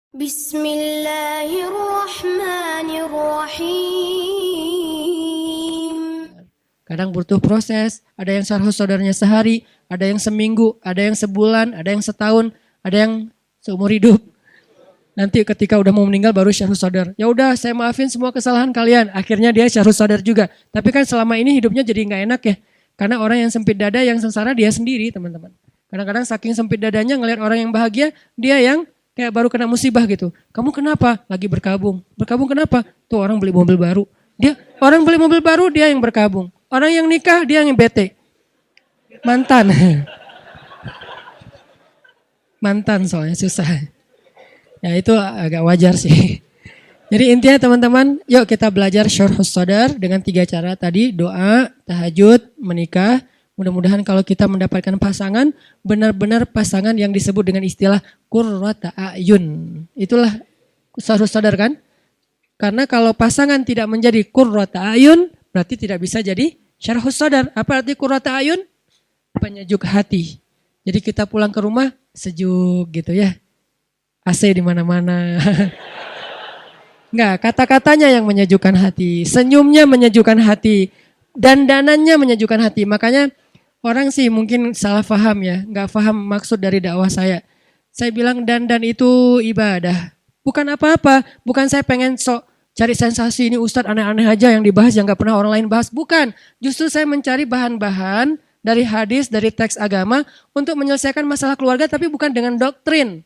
Bismillahirrahmanirrahim. Kadang butuh proses, ada yang syarhus saudaranya sehari, ada yang seminggu, ada yang sebulan, ada yang setahun, ada yang seumur hidup. Nanti ketika udah mau meninggal baru syarhus saudar. Ya udah saya maafin semua kesalahan kalian. Akhirnya dia syarhus saudar juga. Tapi kan selama ini hidupnya jadi nggak enak ya. Karena orang yang sempit dada yang sengsara dia sendiri teman-teman. Kadang-kadang saking sempit dadanya ngelihat orang yang bahagia, dia yang kayak baru kena musibah gitu. Kamu kenapa? Lagi berkabung. Berkabung kenapa? Tuh orang beli mobil baru. Orang beli mobil baru dia yang berkabung. Orang yang nikah dia yang bete. Mantan. Mantan soalnya susah. Ya itu agak wajar sih. Jadi intinya teman-teman, yuk kita belajar syarhus sadar dengan 3 cara tadi. Doa, tahajud, menikah. Mudah-mudahan kalau kita mendapatkan pasangan, benar-benar pasangan yang disebut dengan istilah qurrata a'yun. Itulah syarhus sadar kan? Karena kalau pasangan tidak menjadi qurrata a'yun, berarti tidak bisa jadi syarhus sadar. Apa arti qurrata a'yun? Penyejuk hati. Jadi kita pulang ke rumah sejuk gitu ya. AC di mana-mana. Enggak, kata-katanya yang menyejukkan hati, senyumnya menyejukkan hati, dandanannya menyejukkan hati. Makanya orang sih mungkin salah paham ya, enggak paham maksud dari dakwah saya. Saya bilang dandan itu ibadah. Bukan apa-apa, bukan saya pengen sok cari sensasi ini Ustadz aneh-aneh aja yang dibahas yang enggak pernah orang lain bahas. Bukan, justru saya mencari bahan-bahan dari hadis, dari teks agama untuk menyelesaikan masalah keluarga tapi bukan dengan doktrin.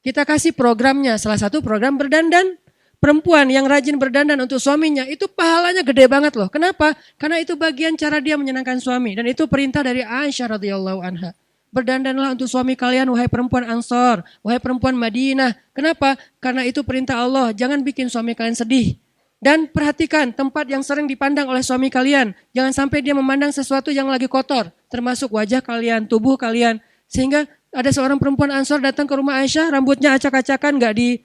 Kita kasih programnya, salah satu program berdandan. Perempuan yang rajin berdandan untuk suaminya itu pahalanya gede banget loh. Kenapa? Karena itu bagian cara dia menyenangkan suami. Dan itu perintah dari Aisyah radhiyallahu anha. Berdandanlah untuk suami kalian wahai perempuan Ansor, wahai perempuan Madinah. Kenapa? Karena itu perintah Allah. Jangan bikin suami kalian sedih. Dan perhatikan tempat yang sering dipandang oleh suami kalian. Jangan sampai dia memandang sesuatu yang lagi kotor. Termasuk wajah kalian, tubuh kalian. Sehingga ada seorang perempuan Ansor datang ke rumah Aisyah, rambutnya acak-acakan, gak di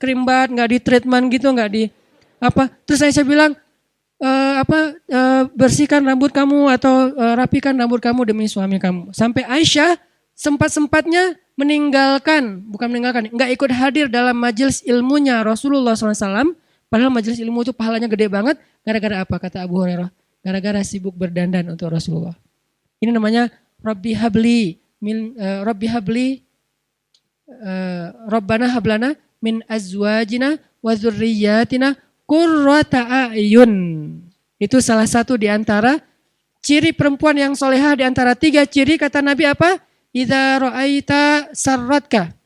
krimbat, nggak di treatment gitu, nggak di Terus saya bilang bersihkan rambut kamu atau rapikan rambut kamu demi suami kamu. Sampai Aisyah sempat-sempatnya nggak ikut hadir dalam majelis ilmunya Rasulullah SAW. Padahal majelis ilmu itu pahalanya gede banget. Gara-gara apa kata Abu Hurairah? Gara-gara sibuk berdandan untuk Rasulullah. Ini namanya Rabbi habli Rabbana hablana min azwajina wa dzurriyyatina qurrata a'yun. Itu salah satu di antara ciri perempuan yang solehah di antara 3 ciri kata Nabi apa? Idza ra'aita sarratka.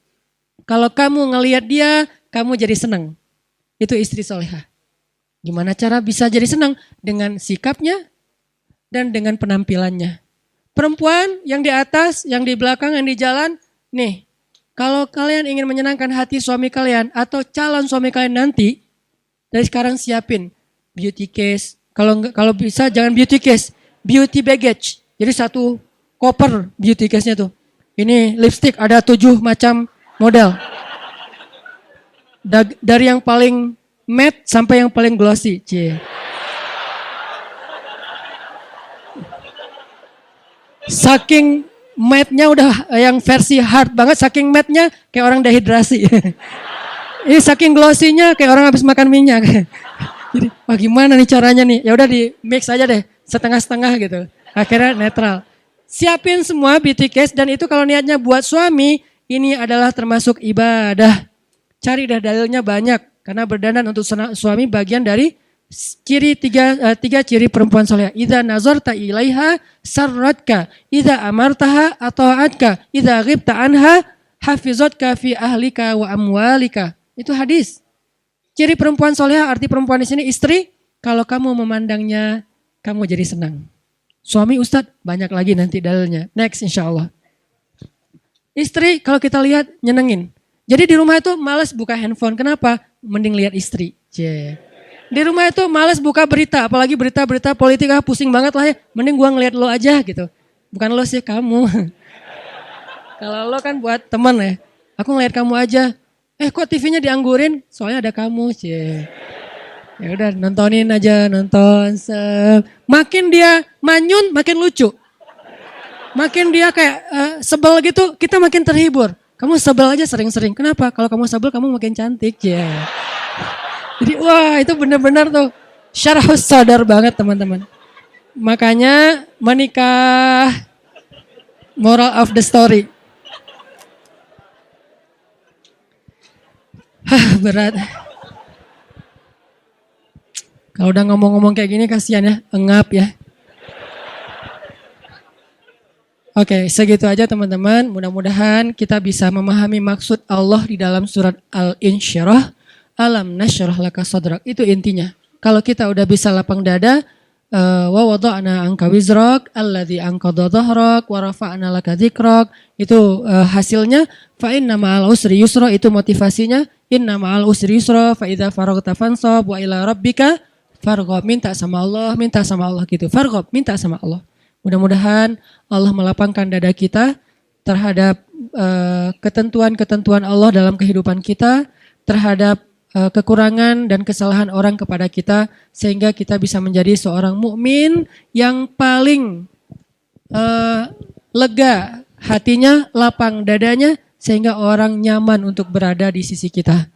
Kalau kamu ngelihat dia, kamu jadi senang. Itu istri solehah. Gimana cara bisa jadi senang? Dengan sikapnya dan dengan penampilannya. Perempuan yang di atas, yang di belakang, yang di jalan, nih. Kalau kalian ingin menyenangkan hati suami kalian atau calon suami kalian nanti, dari sekarang siapin beauty case. Kalau bisa jangan beauty case, beauty baggage. Jadi satu koper beauty case-nya tuh. Ini lipstick ada 7 macam model. Dari yang paling matte sampai yang paling glossy. Cie. Saking matte-nya udah yang versi hard banget, saking matte-nya kayak orang dehidrasi. Ini saking glossy-nya kayak orang habis makan minyak. Jadi, wah gimana nih caranya nih? Ya udah di mix aja deh, setengah-setengah gitu. Akhirnya netral. Siapin semua beauty case dan itu kalau niatnya buat suami, ini adalah termasuk ibadah. Cari dah dalilnya banyak karena berdandan untuk suami bagian dari ciri 3 ciri perempuan soleh. Idza nazarta ilaiha sarratka, idza amartaha ata'atka, idza ghibta anha hafizatka fi ahlika wa amwalika. Itu hadis. Ciri perempuan soleh arti perempuan di sini istri, kalau kamu memandangnya kamu jadi senang. Suami Ustadz banyak lagi nanti dalilnya. Next insyaallah. Istri kalau kita lihat nyenengin. Jadi di rumah itu malas buka handphone. Kenapa? Mending lihat istri. Di rumah itu malas buka berita, apalagi berita-berita politik pusing banget lah ya. Mending gua ngeliat lo aja gitu. Bukan lo sih, kamu. Kalau lo kan buat teman ya. Aku ngeliat kamu aja. Kok TV-nya dianggurin? Soalnya ada kamu, cie. Ya udah nontonin aja, nonton. Makin dia manyun, makin lucu. Makin dia kayak sebel gitu, kita makin terhibur. Kamu sebel aja sering-sering. Kenapa? Kalau kamu sebel kamu makin cantik ya. Jadi wah itu benar-benar tuh syarhus sadar banget teman-teman. Makanya menikah, moral of the story. Berat. Kalau udah ngomong-ngomong kayak gini kasihan ya, engap ya. Oke, segitu aja teman-teman. Mudah-mudahan kita bisa memahami maksud Allah di dalam surat Al-Insyirah. Alam nasyrah laka sadrak. Itu intinya. Kalau kita udah bisa lapang dada, wa wada'na anka wizrak alladzi anqadha dhahrak wa rafa'na laka dzikrak. Itu hasilnya fa inna ma'al usri yusra, itu motivasinya. Inna ma'al usri yusra fa idza faraghta fansab wa ila rabbika farghab. Minta sama Allah gitu. Farghab, minta sama Allah. Mudah-mudahan Allah melapangkan dada kita terhadap ketentuan-ketentuan Allah dalam kehidupan kita, terhadap kekurangan dan kesalahan orang kepada kita, sehingga kita bisa menjadi seorang mukmin yang paling lega hatinya, lapang dadanya, sehingga orang nyaman untuk berada di sisi kita.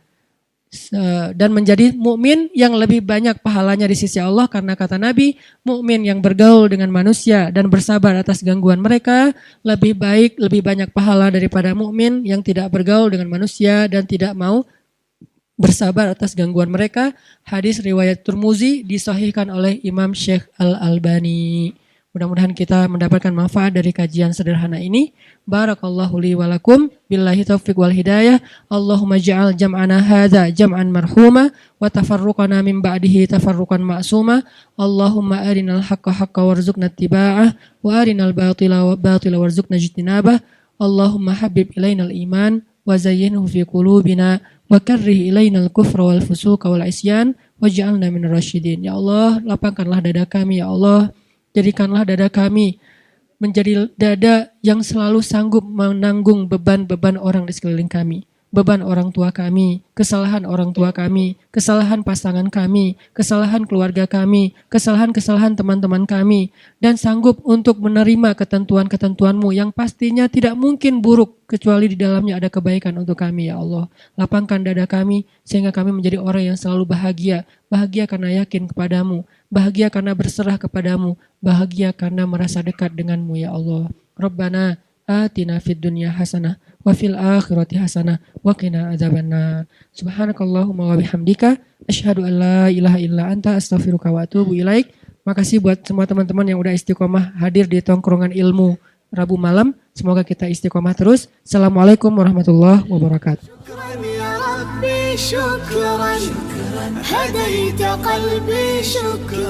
Dan menjadi mukmin yang lebih banyak pahalanya di sisi Allah, karena kata Nabi, mukmin yang bergaul dengan manusia dan bersabar atas gangguan mereka lebih baik, lebih banyak pahala daripada mukmin yang tidak bergaul dengan manusia dan tidak mau bersabar atas gangguan mereka. Hadis riwayat Tirmizi disahihkan oleh Imam Syekh Al-Albani. Mudah-mudahan kita mendapatkan manfaat dari kajian sederhana ini. Barakallahu li wa lakum, billahi taufiq wal hidayah. Allahumma ja'al jam'ana hadza jam'an marhuma wa tafarruqana min ba'dihi tafarruqan ma'suma. Allahumma arinal haqqa haqqa warzuqna ittiba'ah wa arinal batila warzuqna ijtinabah. Allahumma habib ilainal iman wa zayyinhu fi qulubina wa karrih ilainal kufra wal fusuqa wal isyan waj'alna minar rasyidin. Ya Allah, lapangkanlah dada kami ya Allah. Jadikanlah dada kami menjadi dada yang selalu sanggup menanggung beban-beban orang di sekeliling kami. Beban orang tua kami, kesalahan orang tua kami, kesalahan pasangan kami, kesalahan keluarga kami, kesalahan-kesalahan teman-teman kami. Dan sanggup untuk menerima ketentuan-ketentuan-Mu yang pastinya tidak mungkin buruk kecuali di dalamnya ada kebaikan untuk kami ya Allah. Lapangkan dada kami sehingga kami menjadi orang yang selalu bahagia. Bahagia karena yakin kepadamu, bahagia karena berserah kepadamu, bahagia karena merasa dekat denganmu ya Allah. Rabbana atina fid dunya hasanah wa fil akhirati hasanah wa qina adzabannar. Subhanakallahumma wa bihamdika asyhadu an la ilaha illa anta astaghfiruka wa atubu ilaik. Makasih buat semua teman-teman yang udah istiqomah hadir di tongkrongan ilmu Rabu malam. Semoga kita istiqomah terus. Assalamualaikum warahmatullahi wabarakatuh. شكرا هديت قلبي شكرا